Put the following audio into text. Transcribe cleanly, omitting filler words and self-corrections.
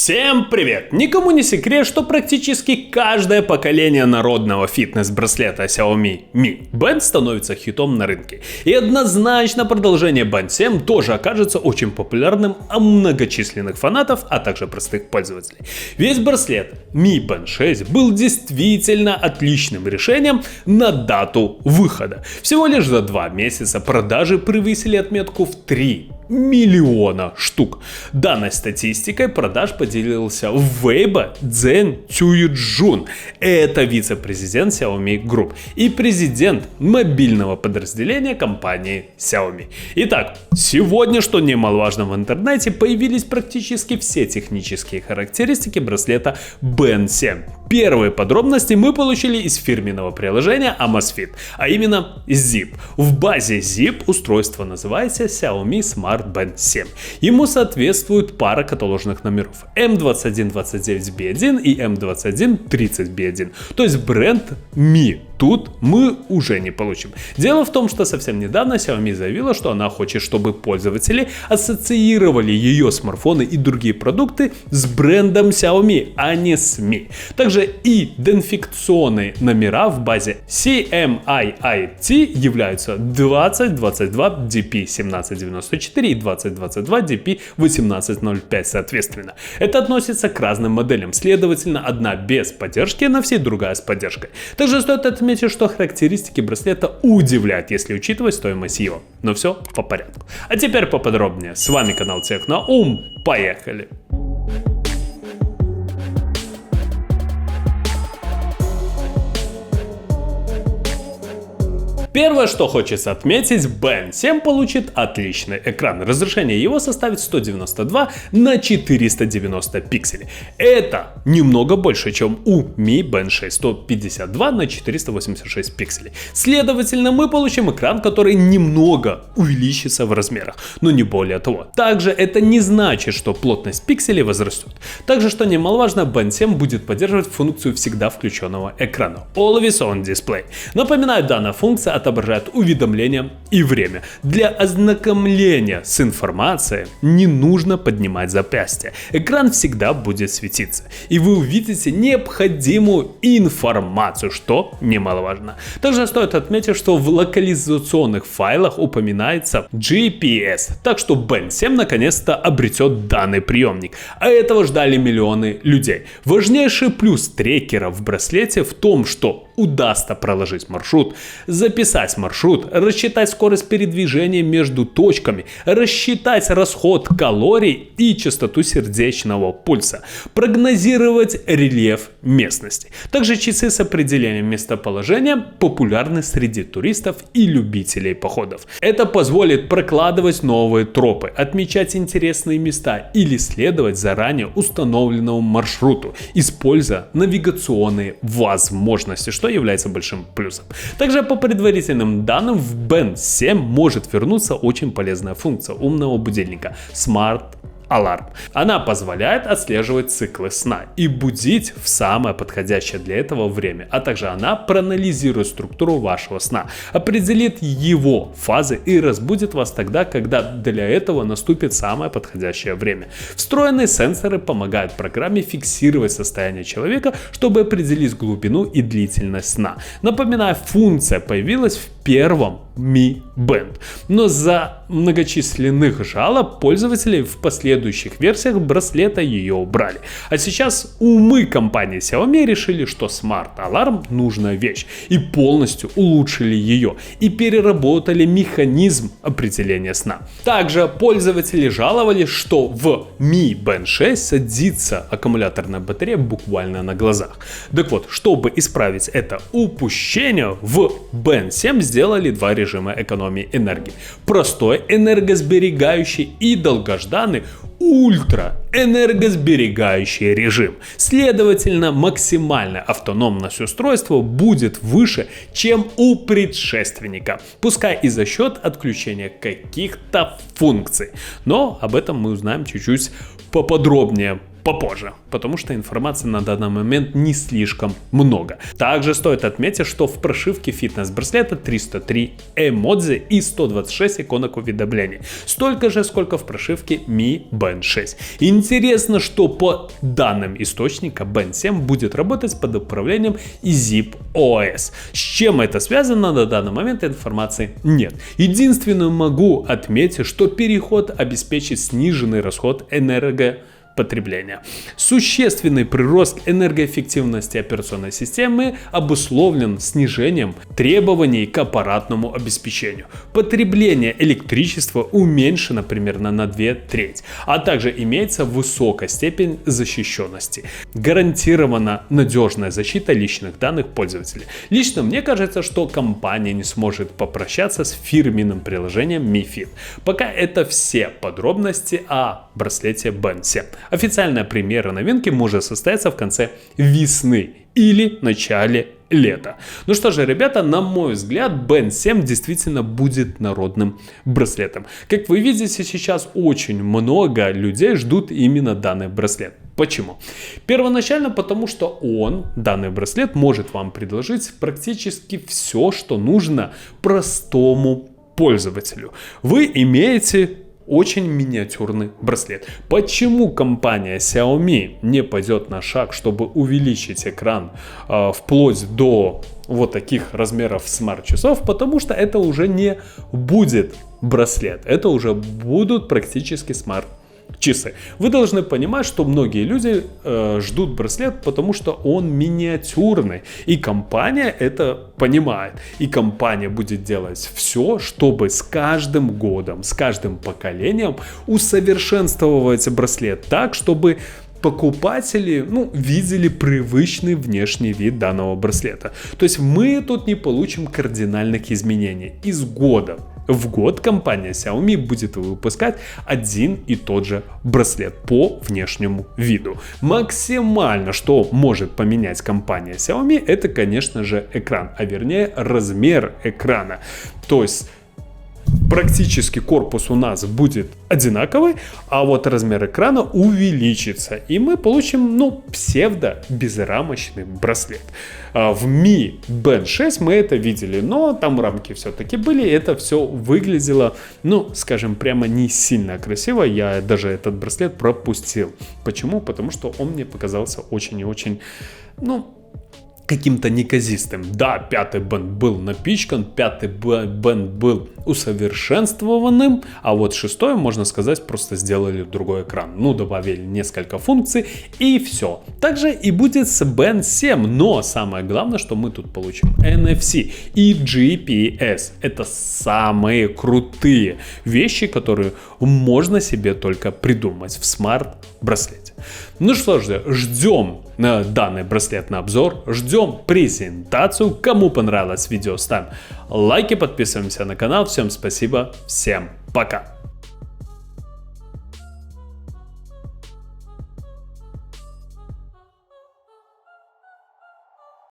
Всем привет! Никому не секрет, что практически каждое поколение народного фитнес-браслета Xiaomi Mi Band становится хитом на рынке. И однозначно продолжение Band 7 тоже окажется очень популярным у многочисленных фанатов, а также простых пользователей. Весь браслет Mi Band 6 был действительно отличным решением на дату выхода. Всего лишь за 2 месяца продажи превысили отметку в 3 миллиона штук. Данной статистикой продаж поделился Weibo Zheng Цюйджун. Это вице-президент Xiaomi Group и президент мобильного подразделения компании Xiaomi. Итак, сегодня, что немаловажно, в интернете появились практически все технические характеристики браслета Band 7. Первые подробности мы получили из фирменного приложения Amazfit, а именно Zip. В базе Zip устройство называется Xiaomi Smart Band 7. Ему соответствует пара каталожных номеров M2129B1 и M2130B1, то есть бренд Mi. Тут мы уже не получим. Дело в том, что совсем недавно Xiaomi заявила, что она хочет, чтобы пользователи ассоциировали ее смартфоны и другие продукты с брендом Xiaomi, а не с Mi. Также идентификационные номера в базе CMIIT являются 2022 DP1794 и 2022 DP1805 соответственно. Это относится к разным моделям, следовательно, одна без поддержки на всей, другая с поддержкой. Также стоит отметить, что характеристики браслета удивляют, если учитывать стоимость его. Но все по порядку. А теперь поподробнее. С вами канал Техноум. Поехали! Первое, что хочется отметить, Band 7 получит отличный экран. Разрешение его составит 192 на 490 пикселей. Это немного больше, чем у Mi Band 6, 152 на 486 пикселей. Следовательно, мы получим экран, который немного увеличится в размерах, но не более того. Также это не значит, что плотность пикселей возрастет. Также, что немаловажно, Band 7 будет поддерживать функцию всегда включенного экрана Always On Display. Напоминаю, данная функция отображает уведомления и время. Для ознакомления с информацией не нужно поднимать запястье. Экран всегда будет светиться, и вы увидите необходимую информацию, что немаловажно. Также стоит отметить, что в локализационных файлах упоминается GPS, так что Band 7 наконец-то обретет данный приемник, а этого ждали миллионы людей. Важнейший плюс трекера в браслете в том, что удастся проложить маршрут, записать маршрут, рассчитать скорость передвижения между точками, рассчитать расход калорий и частоту сердечного пульса, прогнозировать рельеф местности. Также часы с определением местоположения популярны среди туристов и любителей походов. Это позволит прокладывать новые тропы, отмечать интересные места или следовать заранее установленному маршруту, используя навигационные возможности, что является большим плюсом. Также по предварительным данным в Band 7 может вернуться очень полезная функция умного будильника Smart Alarm. Она позволяет отслеживать циклы сна и будить в самое подходящее для этого время, а также она проанализирует структуру вашего сна, определит его фазы и разбудит вас тогда, когда для этого наступит самое подходящее время. Встроенные сенсоры помогают программе фиксировать состояние человека, чтобы определить глубину и длительность сна. Напоминаю, функция появилась в первом Mi Band, но за многочисленных жалоб пользователей в последующих версиях браслета ее убрали. А сейчас умы компании Xiaomi решили, что Smart Alarm нужная вещь, и полностью улучшили ее и переработали механизм определения сна. Также пользователи жаловались, что в Mi Band 6 садится аккумуляторная батарея буквально на глазах. Так вот, чтобы исправить это упущение, в Band 7 сделали два режима экономии энергии: простой энергосберегающий и долгожданный ультраэнергосберегающий режим. Следовательно, максимальная автономность устройства будет выше, чем у предшественника, пускай и за счет отключения каких-то функций. Но об этом мы узнаем чуть-чуть поподробнее попозже, потому что информации на данный момент не слишком много. Также стоит отметить, что в прошивке фитнес-браслета 303 эмодзи и 126 иконок уведомлений. Столько же, сколько в прошивке Mi Band 6. Интересно, что по данным источника Band 7 будет работать под управлением ZipOS. С чем это связано, на данный момент информации нет. Единственное, могу отметить, что переход обеспечит сниженный расход энергопотребления. Существенный прирост энергоэффективности операционной системы обусловлен снижением требований к аппаратному обеспечению. Потребление электричества уменьшено примерно на 2/3, а также имеется высокая степень защищенности. Гарантирована надежная защита личных данных пользователей. Лично мне кажется, что компания не сможет попрощаться с фирменным приложением Mi Fit. Пока это все подробности о браслете Band 7. Официальная премьера новинки может состояться в конце весны или начале лета. Ну что же, ребята, на мой взгляд, Band 7 действительно будет народным браслетом. Как вы видите, сейчас очень много людей ждут именно данный браслет. Почему? Первоначально потому, что данный браслет, может вам предложить практически все, что нужно простому пользователю. Вы имеете очень миниатюрный браслет. Почему компания Xiaomi не пойдет на шаг, чтобы увеличить экран вплоть до вот таких размеров смарт-часов? Потому что это уже не будет браслет, это уже будут практически смарт-часы. Вы должны понимать, что многие люди ждут браслет, потому что он миниатюрный. И компания это понимает. И компания будет делать все, чтобы с каждым годом, с каждым поколением усовершенствовать браслет так, чтобы покупатели видели привычный внешний вид данного браслета. То есть мы тут не получим кардинальных изменений. Из года в год компания Xiaomi будет выпускать один и тот же браслет по внешнему виду. Максимально, что может поменять компания Xiaomi, это, конечно же, экран, а вернее размер экрана. То есть практически корпус у нас будет одинаковый, а вот размер экрана увеличится, и мы получим, псевдо-безрамочный браслет. В Mi Band 6 мы это видели, но там рамки все-таки были, и это все выглядело, скажем, прямо не сильно красиво. Я даже этот браслет пропустил. Почему? Потому что он мне показался очень и очень, каким-то неказистым. Да, пятый бенд был напичкан, пятый бенд был усовершенствованным, а вот шестой, можно сказать, просто сделали другой экран. Добавили несколько функций и все. Также и будет с Band 7, но самое главное, что мы тут получим NFC и GPS. Это самые крутые вещи, которые можно себе только придумать в смарт-браслете. Ну что же, ждем данный браслет на обзор, ждем презентацию. Кому понравилось видео, ставим лайки, подписываемся на канал. Всем спасибо, всем пока.